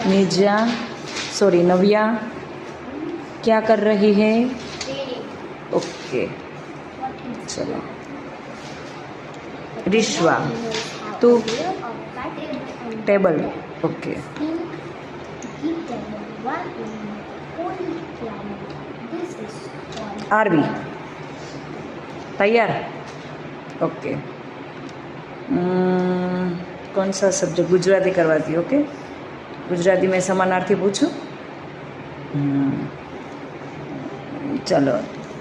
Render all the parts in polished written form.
निजा सॉरी नव्या क्या कर रही है? ओके चलो। रिश्वा तू टेबल ओके। आरवी तैयार ओके। कौन सा सब्जेक्ट? गुजराती करवाती ओके। गुजराती में समानार्थी पूछूं? चलो।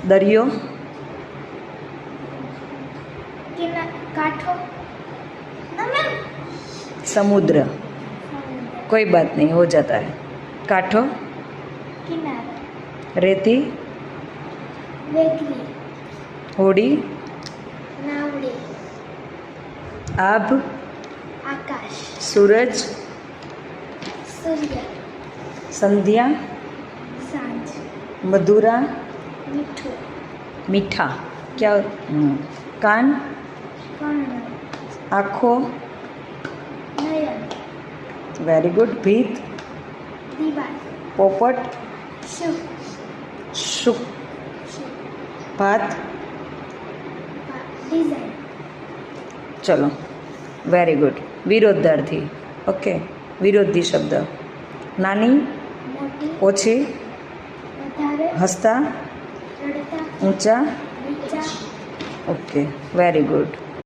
दरियो समुद्र कोई बात नहीं हो जाता है। काठो रेती होड़ी आब आकाश सूरज सूर्य संध्या सांझ मधुरा मीठू मीठा क्या? कान कर्ण आँखों नयन वेरी गुड। भीत दीवार पोपट शुभ शुक भात डिजाइन चलो वेरी गुड। विरोधार्थी ओके। विरोधी शब्द नानी मोटी ओછી વધારે હસતા રડતા ઊંચા નીચા ओके वेरी गुड।